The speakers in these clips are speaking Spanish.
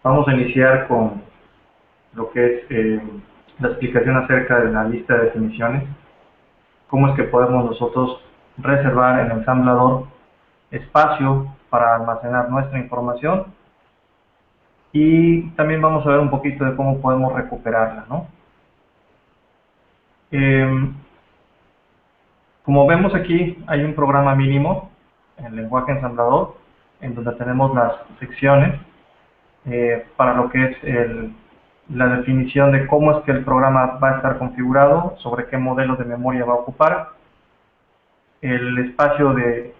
Vamos a iniciar con lo que es la explicación acerca de la lista de definiciones. Cómo es que podemos nosotros reservar en el ensamblador espacio para almacenar nuestra información. Y también vamos a ver un poquito de cómo podemos recuperarla, ¿no? Como vemos aquí, hay un programa mínimo en el lenguaje ensamblador, en donde tenemos las secciones para lo que es la definición de cómo es que el programa va a estar configurado, sobre qué modelo de memoria va a ocupar, el espacio de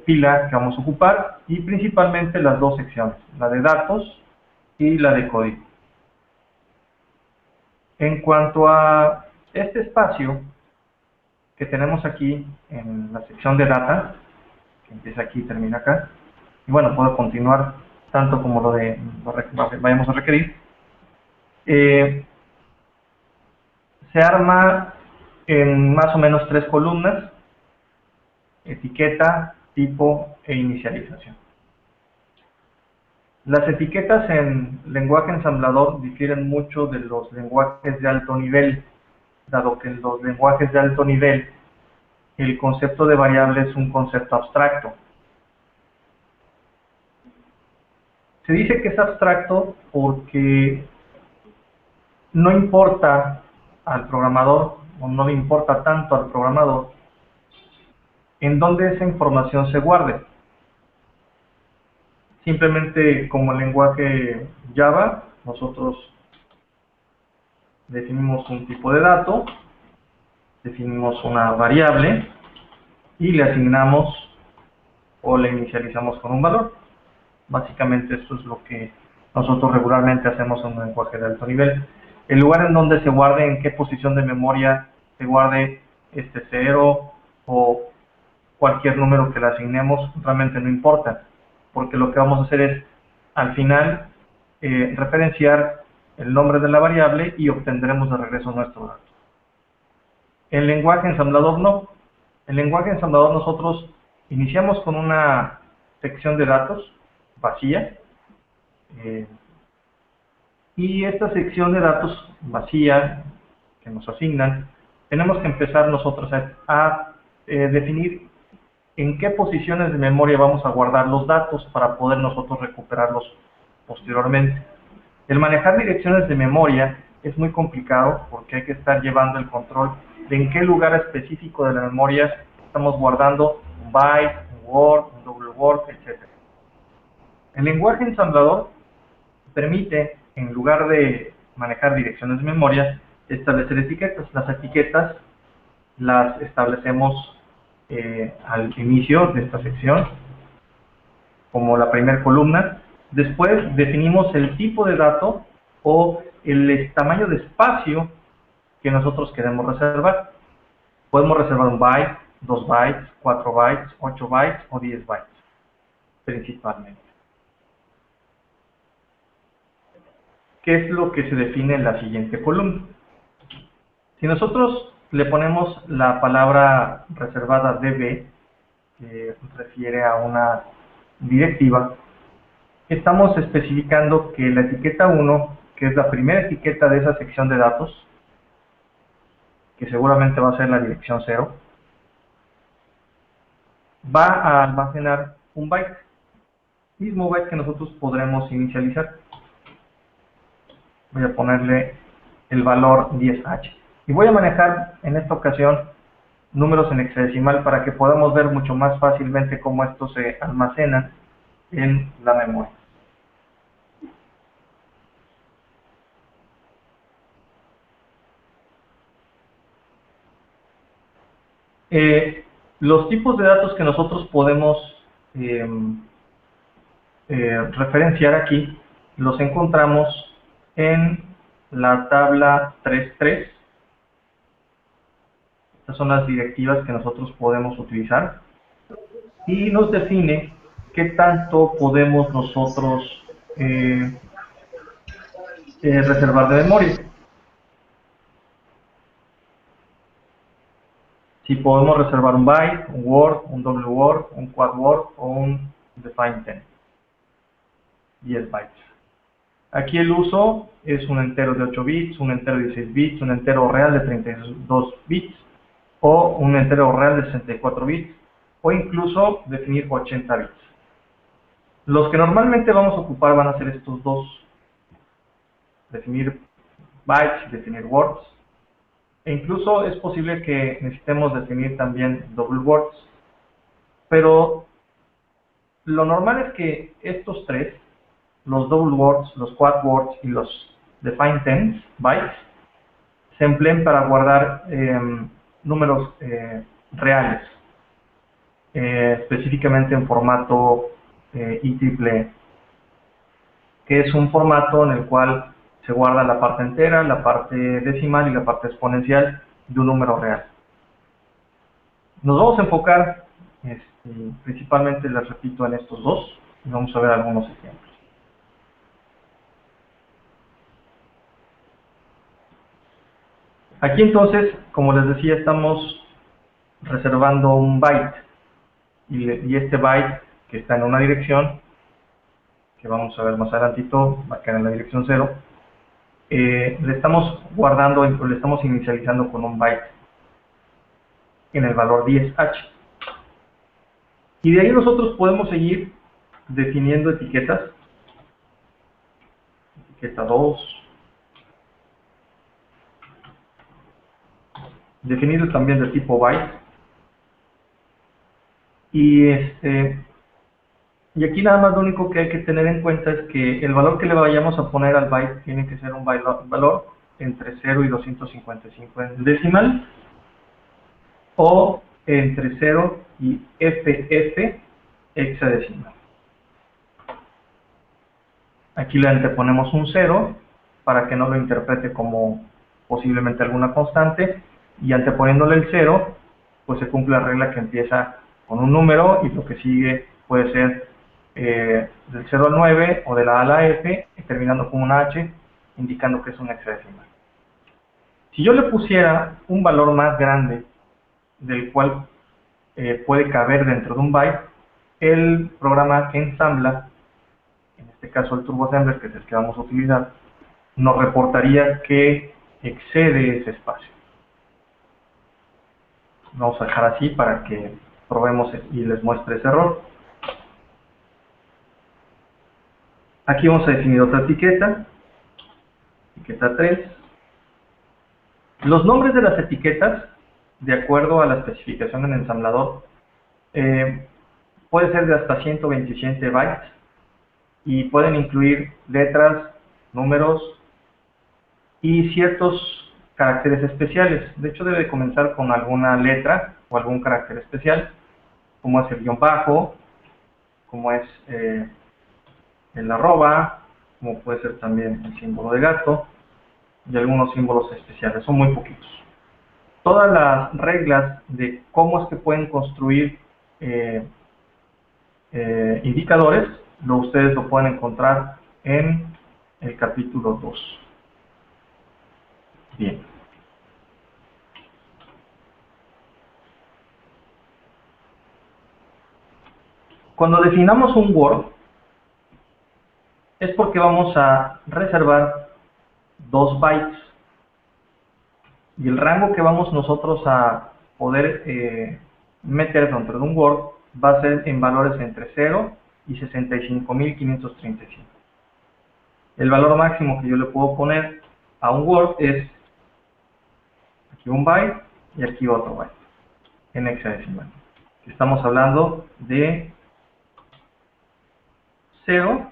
pila que vamos a ocupar y principalmente las dos secciones, la de datos y la de código. En cuanto a este espacio que tenemos aquí en la sección de data, que empieza aquí y termina acá, y bueno, puedo continuar tanto como lo vayamos a requerir, se arma en más o menos 3 columnas: etiqueta, tipo e inicialización. Las etiquetas en lenguaje ensamblador difieren mucho de los lenguajes de alto nivel, dado que en los lenguajes de alto nivel el concepto de variable es un concepto abstracto. Se dice que es abstracto porque no importa al programador, o no le importa tanto al programador, en dónde esa información se guarde. Simplemente, como el lenguaje Java, nosotros definimos un tipo de dato, definimos una variable y le asignamos o le inicializamos con un valor. Básicamente esto es lo que nosotros regularmente hacemos en un lenguaje de alto nivel. El lugar en donde se guarde, en qué posición de memoria se guarde este 0 o cualquier número que le asignemos, realmente no importa, porque lo que vamos a hacer es, al final, referenciar el nombre de la variable y obtendremos de regreso nuestro dato. En lenguaje ensamblador no. En lenguaje ensamblador nosotros iniciamos con una sección de datos vacía, y esta sección de datos vacía que nos asignan, tenemos que empezar nosotros a definir en qué posiciones de memoria vamos a guardar los datos para poder nosotros recuperarlos posteriormente. El manejar direcciones de memoria es muy complicado porque hay que estar llevando el control de en qué lugar específico de la memoria estamos guardando un byte, un word, un double word, etc. El lenguaje ensamblador permite, en lugar de manejar direcciones de memoria, establecer etiquetas. Las etiquetas las establecemos al inicio de esta sección, como la primera columna. Después definimos el tipo de dato o el tamaño de espacio que nosotros queremos reservar. Podemos reservar un byte, 2 bytes, 4 bytes, 8 bytes o 10 bytes, principalmente. ¿Qué es lo que se define en la siguiente columna? Si nosotros le ponemos la palabra reservada DB, que refiere a una directiva, estamos especificando que la etiqueta 1, que es la primera etiqueta de esa sección de datos, que seguramente va a ser la dirección 0, va a almacenar un byte, mismo byte que nosotros podremos inicializar. Voy a ponerle el valor 10H. Y voy a manejar en esta ocasión números en hexadecimal para que podamos ver mucho más fácilmente cómo esto se almacena en la memoria. Los tipos de datos que nosotros podemos referenciar aquí los encontramos en la tabla 3.3. Estas son las directivas que nosotros podemos utilizar y nos define qué tanto podemos nosotros reservar de memoria. Si podemos reservar un byte, un word, un double word, un quad word o un define 10. 10 bytes. Aquí el uso es un entero de 8 bits, un entero de 16 bits, un entero real de 32 bits, o un entero real de 64 bits, o incluso definir 80 bits. Los que normalmente vamos a ocupar van a ser estos dos, definir bytes y definir words, e incluso es posible que necesitemos definir también double words, pero lo normal es que estos tres, los double words, los quad words y los define tens bytes, se empleen para guardar números reales, específicamente en formato IEEE, que es un formato en el cual se guarda la parte entera, la parte decimal y la parte exponencial de un número real. Nos vamos a enfocar principalmente, les repito, en estos dos, y vamos a ver algunos ejemplos. Aquí entonces, como les decía, estamos reservando un byte, y este byte que está en una dirección, que vamos a ver más adelantito, va a quedar en la dirección 0, le estamos guardando, le estamos inicializando con un byte en el valor 10H. Y de ahí nosotros podemos seguir definiendo etiquetas, etiqueta 2, definido también de tipo byte, y aquí nada más lo único que hay que tener en cuenta es que el valor que le vayamos a poner al byte tiene que ser un valor entre 0 y 255 en decimal, o entre 0 y FF hexadecimal. Aquí le anteponemos un 0 para que no lo interprete como posiblemente alguna constante, y anteponiéndole el 0, pues se cumple la regla que empieza con un número y lo que sigue puede ser del 0 al 9 o de la A a la F, terminando con una H, indicando que es un hexadecimal. Si yo le pusiera un valor más grande del cual puede caber dentro de un byte, el programa que ensambla, en este caso el Turbo Assembler, que es el que vamos a utilizar, nos reportaría que excede ese espacio. Vamos a dejar así para que probemos y les muestre ese error. Aquí vamos a definir otra etiqueta, etiqueta 3. Los nombres de las etiquetas, de acuerdo a la especificación del ensamblador, puede ser de hasta 127 bytes y pueden incluir letras, números y ciertos caracteres especiales. De hecho, debe comenzar con alguna letra o algún carácter especial, como es el guión bajo, como es el arroba, como puede ser también el símbolo de gato y algunos símbolos especiales. Son muy poquitos. Todas las reglas de cómo es que pueden construir indicadores, ustedes lo pueden encontrar en el capítulo 2. Bien. Cuando definamos un word, es porque vamos a reservar 2 bytes. Y el rango que vamos nosotros a poder meter dentro de un word va a ser en valores entre 0 y 65.535. El valor máximo que yo le puedo poner a un word es aquí un byte y aquí otro byte en hexadecimal. Estamos hablando de 0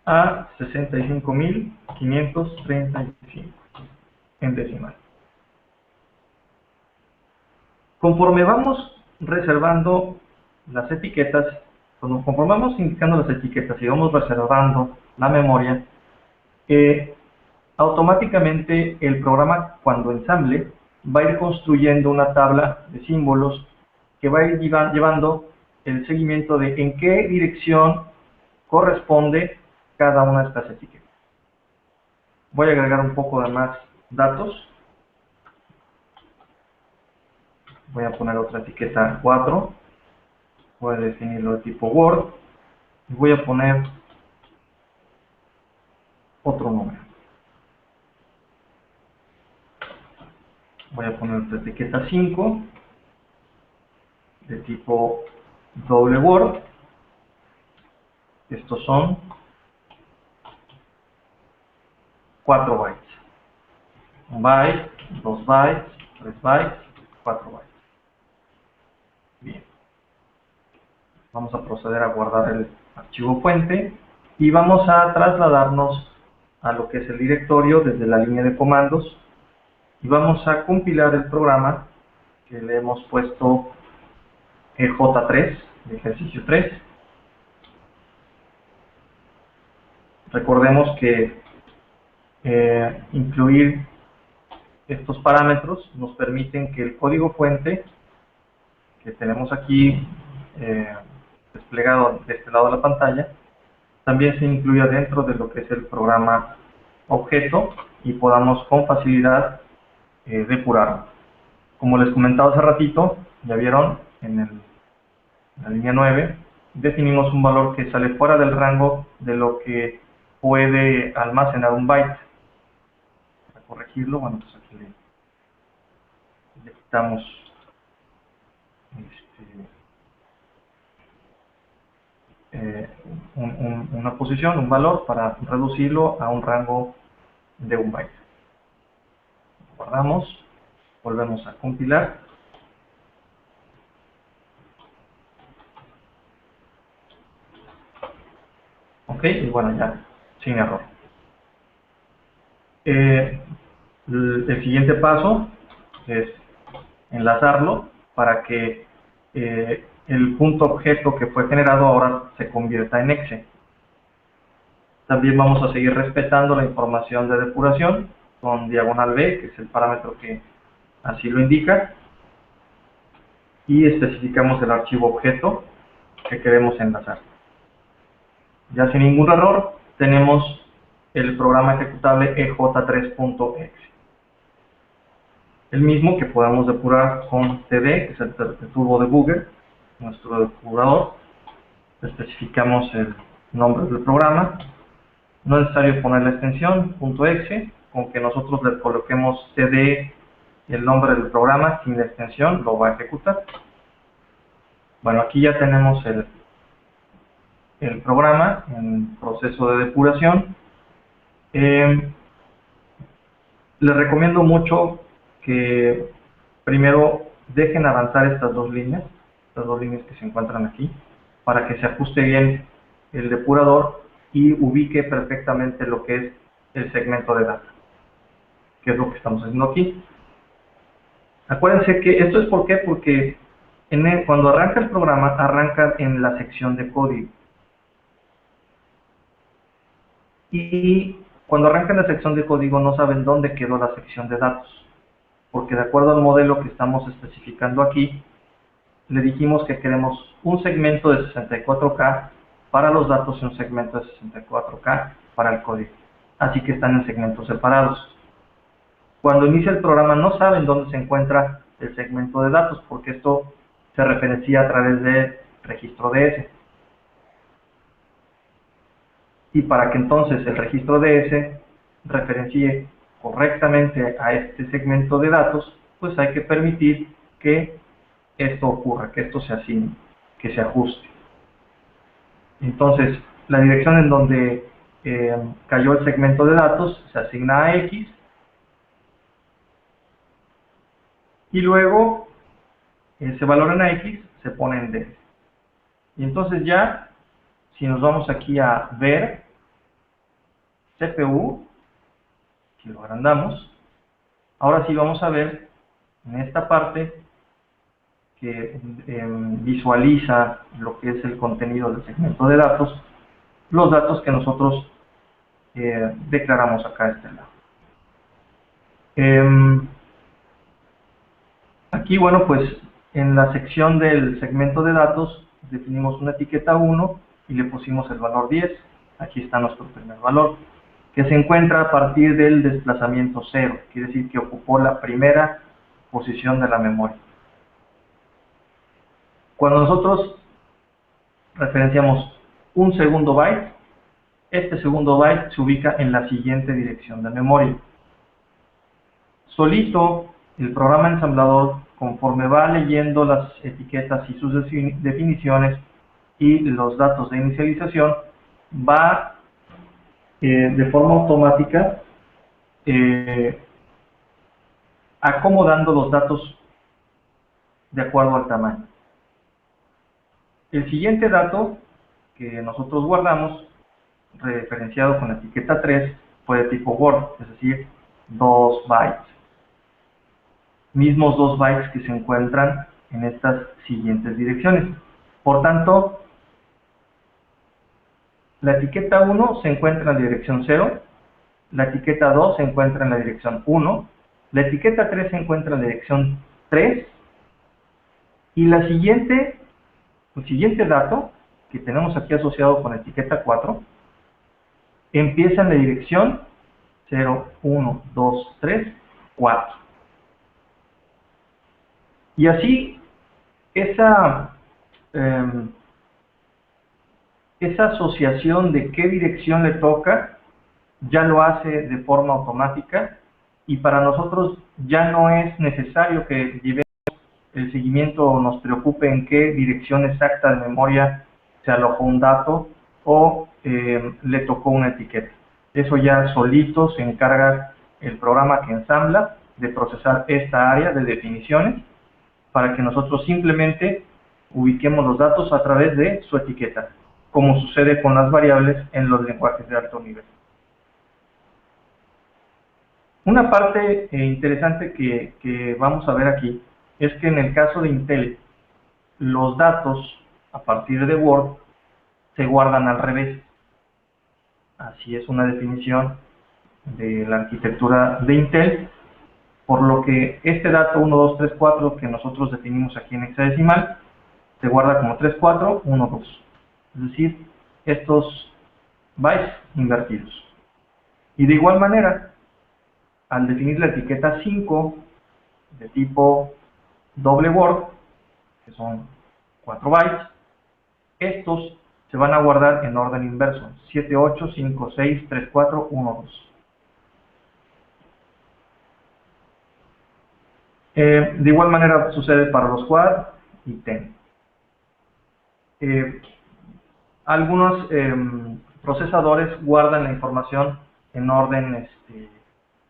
a 65.535 en decimal. Conforme vamos reservando las etiquetas, conforme vamos indicando las etiquetas y vamos reservando la memoria, automáticamente el programa, cuando ensamble, va a ir construyendo una tabla de símbolos que va a ir llevando el seguimiento de en qué dirección corresponde cada una de estas etiquetas. Voy a agregar un poco de más datos. Voy a poner otra etiqueta 4. Voy a definirlo de tipo Word. Y voy a poner otro número. Voy a poner otra etiqueta 5 de tipo doble word. Estos son 4 bytes. 1 byte, 2 bytes, 3 bytes, 4 bytes. Bien. Vamos a proceder a guardar el archivo fuente y vamos a trasladarnos a lo que es el directorio desde la línea de comandos y vamos a compilar el programa que le hemos puesto J3, de ejercicio 3. Recordemos que incluir estos parámetros nos permiten que el código fuente que tenemos aquí desplegado de este lado de la pantalla también se incluya dentro de lo que es el programa objeto y podamos con facilidad depurarlo. Como les comentaba hace ratito, ya vieron en la línea 9, definimos un valor que sale fuera del rango de lo que puede almacenar un byte. Para corregirlo, bueno, pues aquí le quitamos una posición, un valor, para reducirlo a un rango de un byte. Guardamos, volvemos a compilar. Ok, y bueno, ya, sin error. El siguiente paso es enlazarlo para que el punto objeto que fue generado ahora se convierta en exe. También vamos a seguir respetando la información de depuración con diagonal B, que es el parámetro que así lo indica, y especificamos el archivo objeto que queremos enlazar. Ya sin ningún error tenemos el programa ejecutable ej3.exe, el mismo que podemos depurar con td, que es el turbo debugger, nuestro depurador. Especificamos el nombre del programa. No es necesario poner la extensión .exe, con que nosotros le coloquemos td el nombre del programa sin la extensión lo va a ejecutar. Bueno, aquí ya tenemos el programa en proceso de depuración. Les recomiendo mucho que primero dejen avanzar estas dos líneas que se encuentran aquí, para que se ajuste bien el depurador y ubique perfectamente lo que es el segmento de data, que es lo que estamos haciendo aquí. Acuérdense que esto es ¿por qué? Porque cuando arranca el programa, arranca en la sección de código. Y cuando arranca en la sección de código no saben dónde quedó la sección de datos, porque de acuerdo al modelo que estamos especificando aquí, le dijimos que queremos un segmento de 64K para los datos y un segmento de 64K para el código. Así que están en segmentos separados. Cuando inicia el programa no saben dónde se encuentra el segmento de datos, porque esto se referencia a través del registro DS. Y para que entonces el registro DS referencie correctamente a este segmento de datos, pues hay que permitir que esto ocurra, que esto se asigne, que se ajuste. Entonces, la dirección en donde cayó el segmento de datos se asigna a X, y luego ese valor en X se pone en D. Y entonces ya, si nos vamos aquí a ver CPU, si lo agrandamos, ahora sí vamos a ver en esta parte que visualiza lo que es el contenido del segmento de datos, los datos que nosotros declaramos acá a este lado. Aquí, bueno, pues en la sección del segmento de datos definimos una etiqueta 1 y le pusimos el valor 10. Aquí está nuestro primer valor, que se encuentra a partir del desplazamiento 0, quiere decir que ocupó la primera posición de la memoria. Cuando nosotros referenciamos un segundo byte, este segundo byte se ubica en la siguiente dirección de memoria. Solito, el programa ensamblador, conforme va leyendo las etiquetas y sus definiciones y los datos de inicialización, va de forma automática acomodando los datos de acuerdo al tamaño. El siguiente dato que nosotros guardamos, referenciado con la etiqueta 3, fue de tipo Word, es decir, 2 bytes. Mismos 2 bytes que se encuentran en estas siguientes direcciones. Por tanto, la etiqueta 1 se encuentra en la dirección 0, la etiqueta 2 se encuentra en la dirección 1, la etiqueta 3 se encuentra en la dirección 3, y el siguiente dato que tenemos aquí asociado con la etiqueta 4 empieza en la dirección 0, 1, 2, 3, 4. Y así, esa asociación de qué dirección le toca ya lo hace de forma automática, y para nosotros ya no es necesario que llevemos el seguimiento o nos preocupe en qué dirección exacta de memoria se alojó un dato o le tocó una etiqueta. Eso ya solito se encarga el programa que ensambla de procesar esta área de definiciones para que nosotros simplemente ubiquemos los datos a través de su etiqueta, como sucede con las variables en los lenguajes de alto nivel. Una parte interesante que vamos a ver aquí es que en el caso de Intel, los datos a partir de Word se guardan al revés. Así es una definición de la arquitectura de Intel, por lo que este dato 1, 2, 3, 4 que nosotros definimos aquí en hexadecimal se guarda como 3, 4, 1, 2. Es decir, estos bytes invertidos. Y de igual manera, al definir la etiqueta 5 de tipo doble Word, que son 4 bytes, estos se van a guardar en orden inverso, 7, 8, 5, 6, 3, 4, 1, 2. De igual manera sucede para los quad y ten. Algunos procesadores guardan la información en orden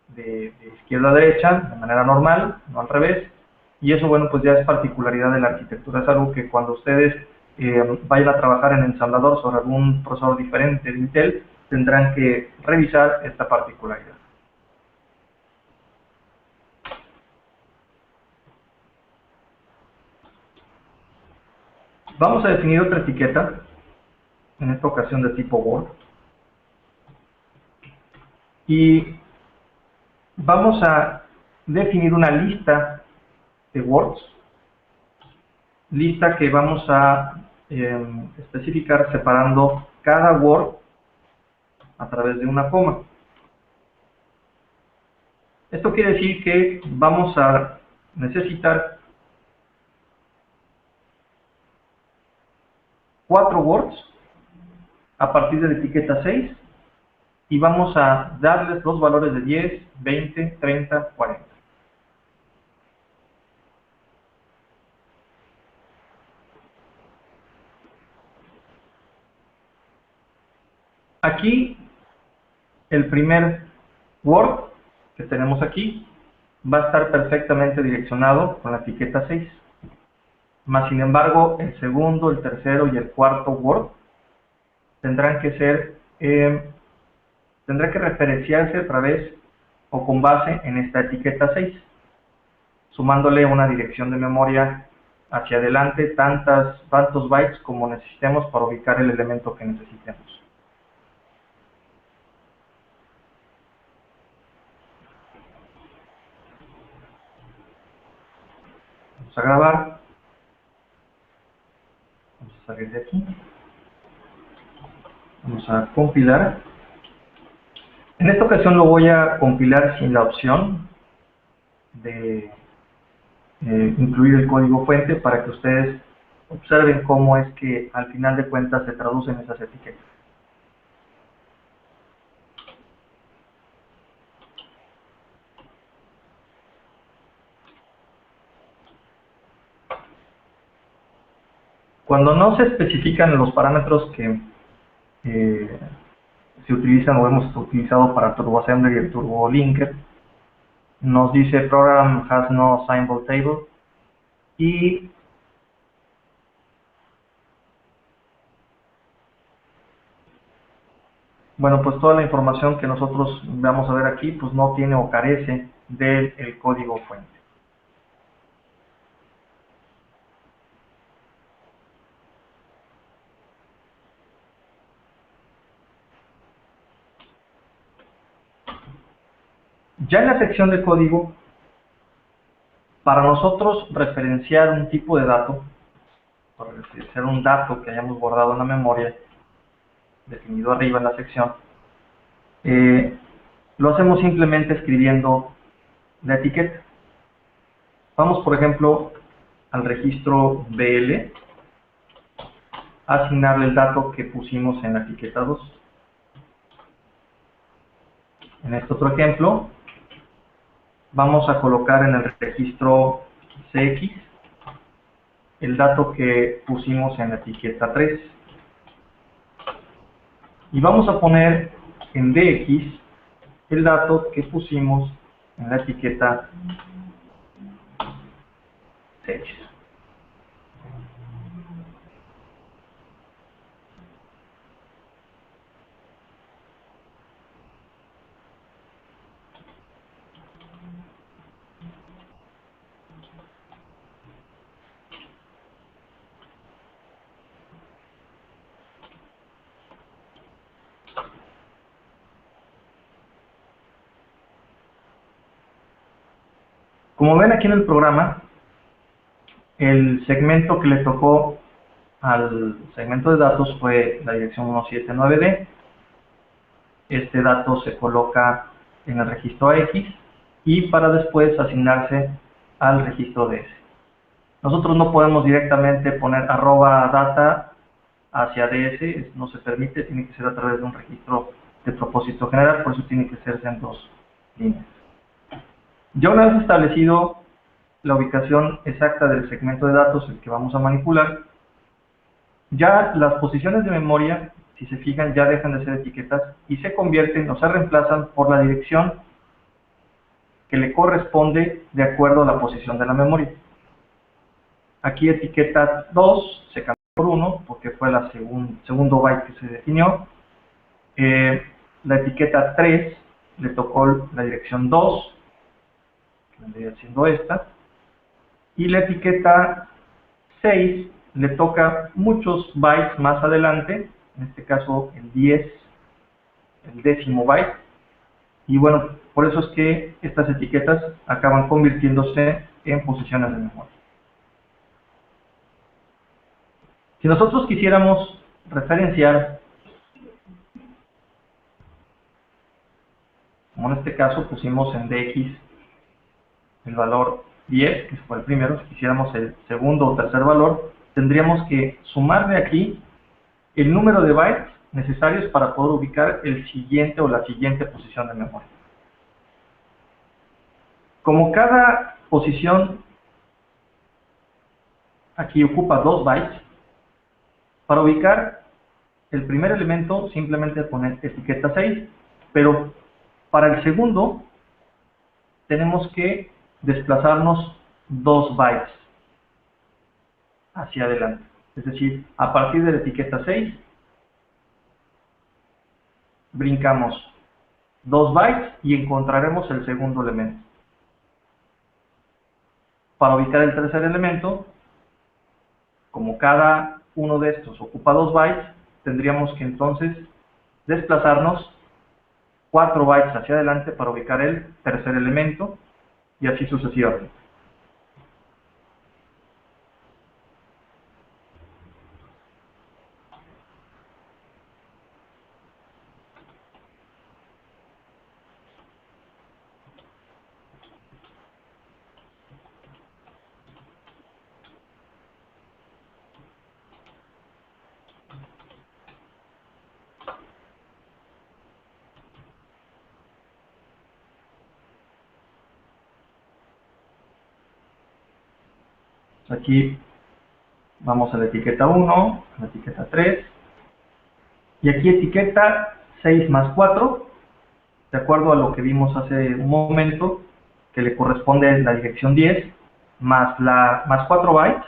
de izquierda a derecha, de manera normal, no al revés, y eso, bueno, pues ya es particularidad de la arquitectura. Es algo que cuando ustedes vayan a trabajar en ensamblador sobre algún procesador diferente de Intel, tendrán que revisar esta particularidad. Vamos a definir otra etiqueta, en esta ocasión de tipo Word, y vamos a definir una lista de words, lista que vamos a especificar separando cada word a través de una coma. Esto quiere decir que vamos a necesitar 4 words a partir de la etiqueta 6 y vamos a darles los valores de 10, 20, 30, 40. Aquí, el primer word que tenemos aquí va a estar perfectamente direccionado con la etiqueta 6. Más sin embargo, el segundo, el tercero y el cuarto word tendrán que ser, tendrá que referenciarse a través o con base en esta etiqueta 6, sumándole una dirección de memoria hacia adelante, tantos bytes como necesitemos para ubicar el elemento que necesitemos. Vamos a grabar. Vamos a salir de aquí. Vamos a compilar. En esta ocasión lo voy a compilar sin la opción de incluir el código fuente para que ustedes observen cómo es que al final de cuentas se traducen esas etiquetas. Cuando no se especifican los parámetros que se utilizan o hemos utilizado para TurboAssembler y el TurboLinker, nos dice Program has no symbol table y bueno, pues toda la información que nosotros vamos a ver aquí pues no tiene o carece del código fuente. Ya en la sección de código, para nosotros referenciar un tipo de dato, para referenciar un dato que hayamos guardado en la memoria, definido arriba en la sección, lo hacemos simplemente escribiendo la etiqueta. Vamos, por ejemplo, al registro BL, a asignarle el dato que pusimos en la etiqueta 2. En este otro ejemplo, vamos a colocar en el registro CX el dato que pusimos en la etiqueta 3. Y vamos a poner en DX el dato que pusimos en la etiqueta CX. Como ven aquí en el programa, el segmento que le tocó al segmento de datos fue la dirección 179D. Este dato se coloca en el registro AX y para después asignarse al registro DS. Nosotros no podemos directamente poner @data hacia DS, no se permite, tiene que ser a través de un registro de propósito general, por eso tiene que ser en 2 líneas. Ya una vez establecido la ubicación exacta del segmento de datos, el que vamos a manipular, ya las posiciones de memoria, si se fijan, ya dejan de ser etiquetas y se convierten o se reemplazan por la dirección que le corresponde de acuerdo a la posición de la memoria. Aquí etiqueta 2 se cambió por 1 porque fue el segundo byte que se definió. La etiqueta 3 le tocó la dirección 2, que vendría siendo esta, y la etiqueta 6 le toca muchos bytes más adelante, en este caso el 10, el 10º byte, y bueno, por eso es que estas etiquetas acaban convirtiéndose en posiciones de memoria. Si nosotros quisiéramos referenciar, como en este caso pusimos en DX el valor 10, que fue el primero, si quisiéramos el segundo o tercer valor, tendríamos que sumar de aquí el número de bytes necesarios para poder ubicar el siguiente o la siguiente posición de memoria. Como cada posición aquí ocupa 2 bytes, para ubicar el primer elemento simplemente poner etiqueta 6, pero para el segundo tenemos que desplazarnos 2 bytes hacia adelante. Es decir, a partir de la etiqueta 6, brincamos 2 bytes y encontraremos el segundo elemento. Para ubicar el tercer elemento, como cada uno de estos ocupa 2 bytes, tendríamos que entonces desplazarnos 4 bytes hacia adelante para ubicar el tercer elemento y así sucesivamente. Aquí Vamos a la etiqueta 1, a la etiqueta 3, y aquí etiqueta 6 más 4, de acuerdo a lo que vimos hace un momento, que le corresponde la dirección 10, más 4 bytes,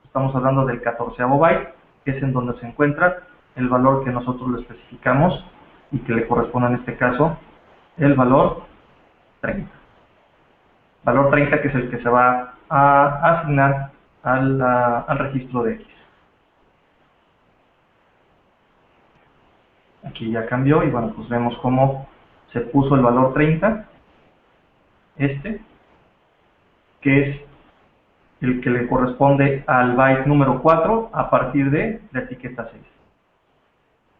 estamos hablando del 14º byte, que es en donde se encuentra el valor que nosotros le especificamos y que le corresponde en este caso el valor 30. Valor 30 que es el que se va a asignar al registro de X. Aquí ya cambió y bueno, pues vemos cómo se puso el valor 30, que es el que le corresponde al byte número 4 a partir de la etiqueta 6.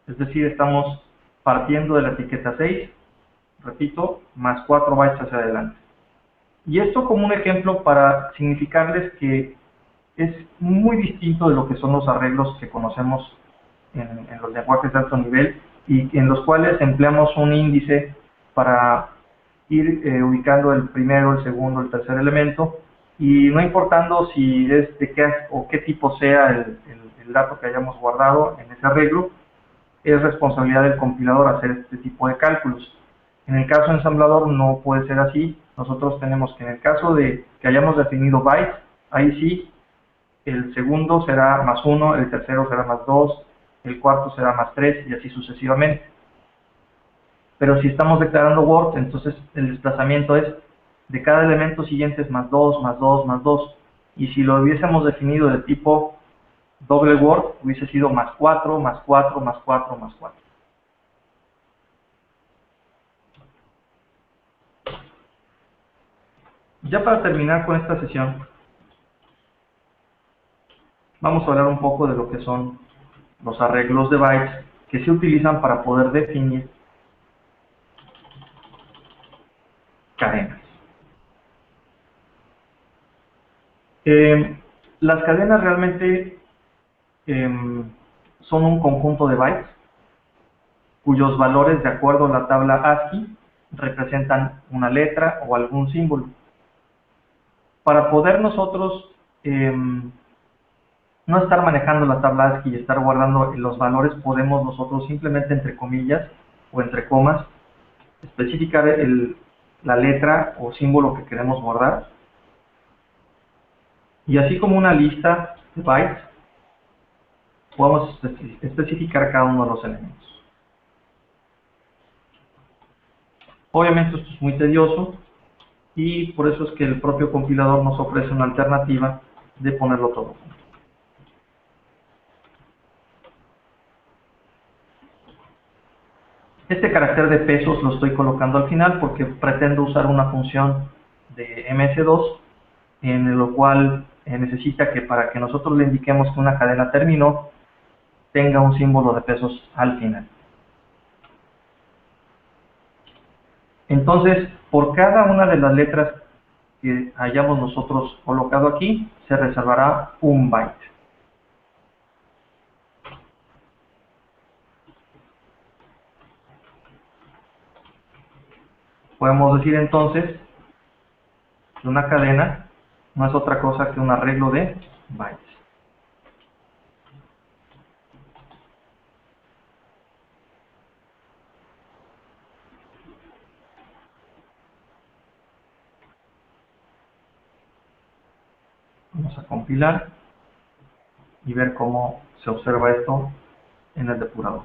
Es decir, estamos partiendo de la etiqueta 6, repito, más 4 bytes hacia adelante. Y esto como un ejemplo para significarles que es muy distinto de lo que son los arreglos que conocemos en los lenguajes de alto nivel y en los cuales empleamos un índice para ir ubicando el primero, el segundo, el tercer elemento, y no importando si es de qué o qué tipo sea el dato que hayamos guardado en ese arreglo, es responsabilidad del compilador hacer este tipo de cálculos. En el caso ensamblador no puede ser así. Nosotros tenemos que en el caso de que hayamos definido bytes, ahí sí, el segundo será más 1, el tercero será más 2, el cuarto será más 3 y así sucesivamente. Pero si estamos declarando word, entonces el desplazamiento es de cada elemento siguiente es más 2, más 2, más 2. Y si lo hubiésemos definido de tipo doble word, hubiese sido más 4, más 4, más 4, más 4. Ya para terminar con esta sesión, vamos a hablar un poco de lo que son los arreglos de bytes que se utilizan para poder definir cadenas. Las cadenas realmente son un conjunto de bytes cuyos valores, de acuerdo a la tabla ASCII, representan una letra o algún símbolo. Para poder nosotros no estar manejando la tabla ASCII y estar guardando los valores, podemos nosotros simplemente entre comillas o entre comas especificar la letra o símbolo que queremos guardar, y así como una lista de bytes podemos especificar cada uno de los elementos. Obviamente esto es muy tedioso y por eso es que el propio compilador nos ofrece una alternativa de ponerlo todo junto. Este carácter de pesos lo estoy colocando al final porque pretendo usar una función de MS2 en lo cual necesita que para que nosotros le indiquemos que una cadena terminó, tenga un símbolo de pesos al final. Entonces, por cada una de las letras que hayamos nosotros colocado aquí, se reservará un byte. Podemos decir entonces que una cadena no es otra cosa que un arreglo de bytes. Vamos a compilar y ver cómo se observa esto en el depurador.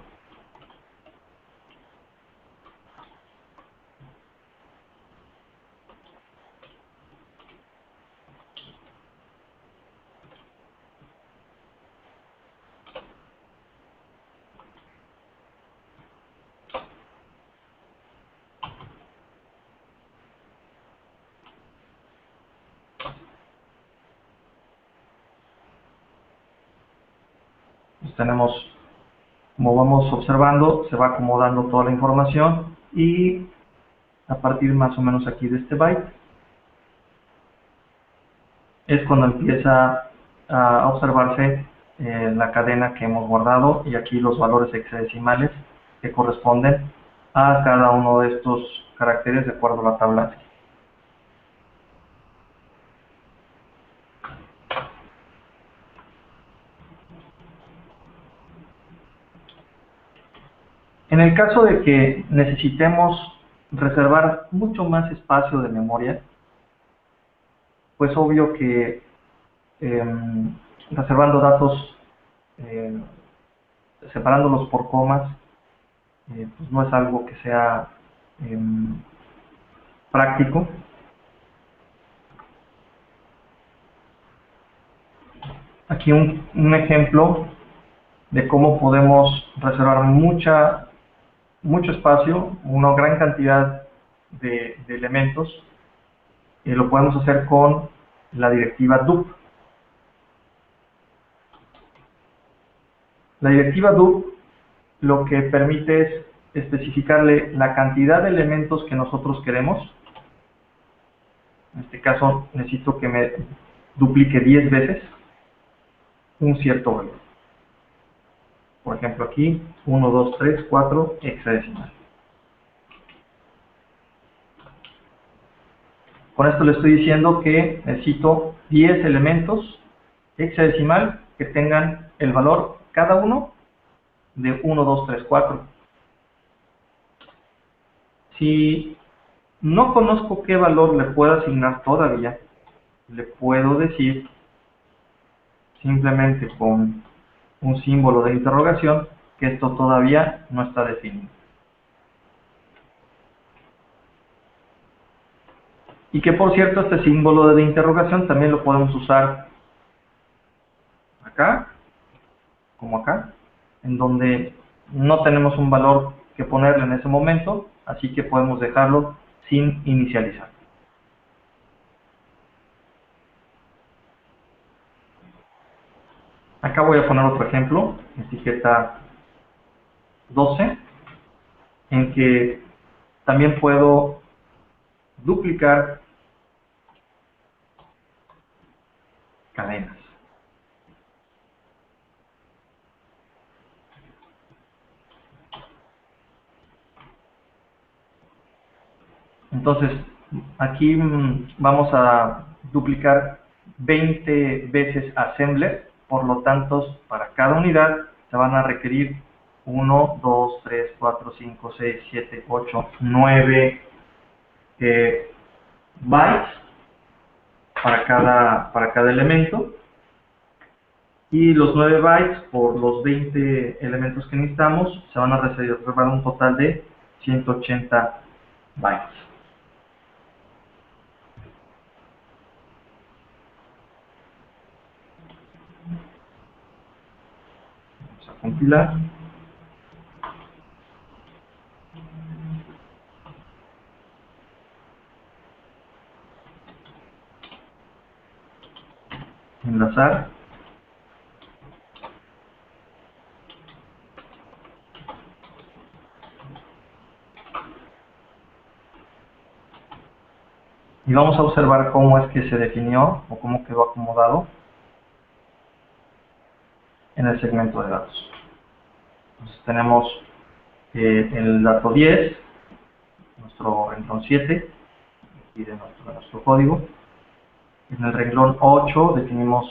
Pues tenemos, como vamos observando, se va acomodando toda la información y a partir más o menos aquí de este byte es cuando empieza a observarse la cadena que hemos guardado y aquí los valores hexadecimales que corresponden a cada uno de estos caracteres de acuerdo a la tabla ASCII. En el caso de que necesitemos reservar mucho más espacio de memoria, pues obvio que reservando datos, separándolos por comas, pues no es algo que sea práctico. Aquí un ejemplo de cómo podemos reservar mucho espacio, una gran cantidad de elementos, y lo podemos hacer con la directiva dup. La directiva dup lo que permite es especificarle la cantidad de elementos que nosotros queremos. En este caso necesito que me duplique 10 veces un cierto valor. Por ejemplo aquí, 1, 2, 3, 4, hexadecimal. Con esto le estoy diciendo que necesito 10 elementos hexadecimal que tengan el valor cada uno de 1, 2, 3, 4. Si no conozco qué valor le puedo asignar todavía, le puedo decir simplemente con un símbolo de interrogación que esto todavía no está definido. Y que por cierto este símbolo de interrogación también lo podemos usar acá, como acá, en donde no tenemos un valor que ponerle en ese momento, así que podemos dejarlo sin inicializar. Acá voy a poner otro ejemplo, etiqueta 12, en que también puedo duplicar cadenas. Entonces, aquí vamos a duplicar 20 veces assembler, por lo tanto, para cada unidad se van a requerir 1, 2, 3, 4, 5, 6, 7, 8, 9 bytes para cada elemento. Y los 9 bytes por los 20 elementos que necesitamos se van a reservar un total de 180 bytes. Vamos a compilar. Enlazar. Y vamos a observar cómo es que se definió o cómo quedó acomodado en el segmento de datos. Entonces tenemos el dato 10, nuestro renglón 7, aquí de nuestro código. En el renglón 8 definimos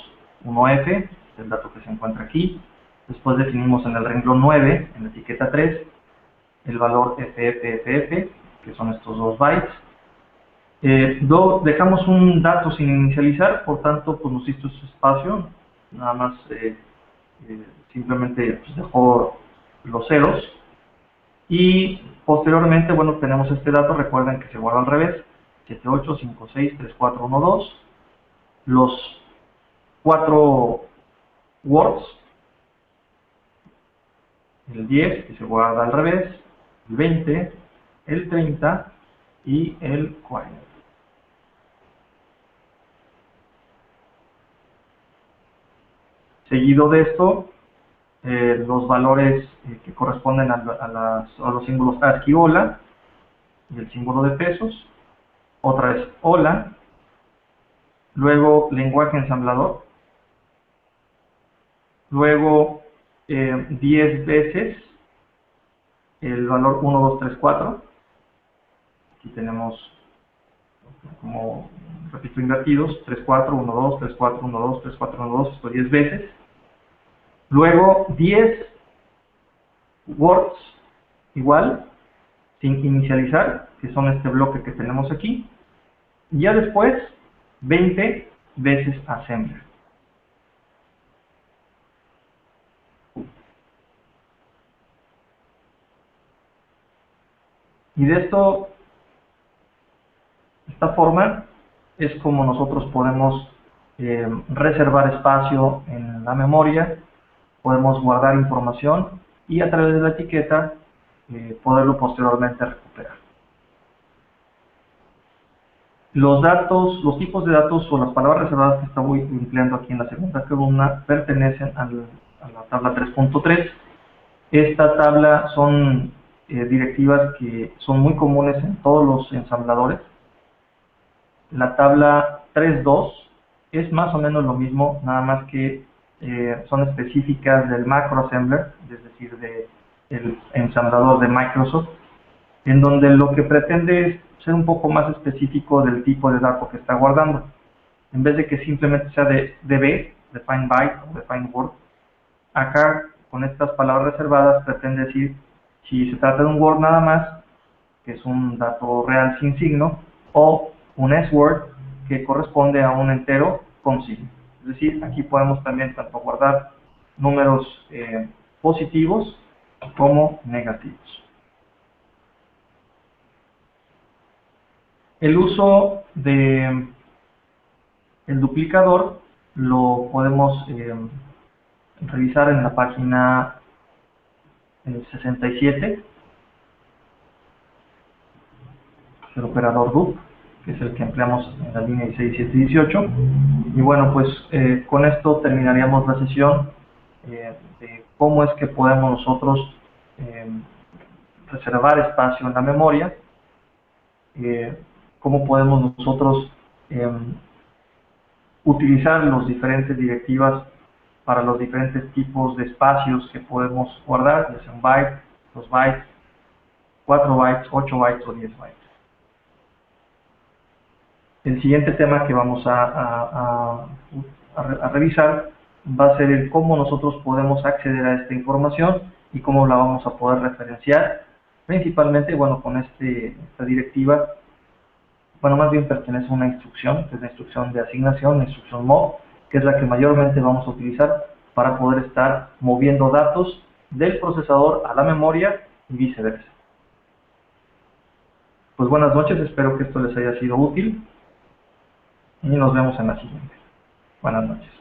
1F, el dato que se encuentra aquí. Después definimos en el renglón 9, en la etiqueta 3, el valor FFFF, que son estos 2 bytes. Dejamos un dato sin inicializar, por tanto, pues nos hizo ese espacio, nada más simplemente pues, dejó los ceros. Y posteriormente, bueno, tenemos este dato, recuerden que se guarda al revés, 78, 56, 34, 12, los 4 words, el 10 que se guarda al revés, el 20, el 30 y el 40. Seguido de esto, los valores que corresponden a los símbolos ASCII hola y el símbolo de pesos, otra vez hola, luego lenguaje ensamblador, luego 10 veces el valor 1, 2, 3, 4, aquí tenemos como, repito, invertidos, 3, 4, 1, 2, 3, 4, 1, 2, 3, 4, 1, 2, esto 10 veces. Luego 10 words igual, sin inicializar, que son este bloque que tenemos aquí, y ya después 20 veces assembler. Y de esta forma es como nosotros podemos reservar espacio en la memoria, podemos guardar información y a través de la etiqueta poderlo posteriormente recuperar. Los datos, los tipos de datos o las palabras reservadas que estoy empleando aquí en la segunda columna pertenecen a la tabla 3.3. Esta tabla son directivas que son muy comunes en todos los ensambladores. La tabla 3.2 es más o menos lo mismo, nada más que son específicas del macro assembler, es decir, del ensamblador de Microsoft, en donde lo que pretende es ser un poco más específico del tipo de dato que está guardando. En vez de que simplemente sea de DB, define byte o define word, acá con estas palabras reservadas pretende decir si se trata de un word nada más, que es un dato real sin signo, o un S-word que corresponde a un entero con signo. Es decir, aquí podemos también tanto guardar números positivos como negativos. El uso de el duplicador lo podemos revisar en la página 67, el operador dup, que es el que empleamos en la línea 16, 17 y 18. Y bueno, pues con esto terminaríamos la sesión de cómo es que podemos nosotros reservar espacio en la memoria, cómo podemos nosotros utilizar las diferentes directivas para los diferentes tipos de espacios que podemos guardar, ya sea un byte, 2 bytes, 4 bytes, 8 bytes o 10 bytes. El siguiente tema que vamos a revisar va a ser el cómo nosotros podemos acceder a esta información y cómo la vamos a poder referenciar, principalmente, bueno, con esta directiva. Bueno, más bien pertenece a una instrucción, que es la instrucción de asignación, la instrucción mov, que es la que mayormente vamos a utilizar para poder estar moviendo datos del procesador a la memoria y viceversa. Pues buenas noches, espero que esto les haya sido útil y nos vemos en la siguiente. Buenas noches.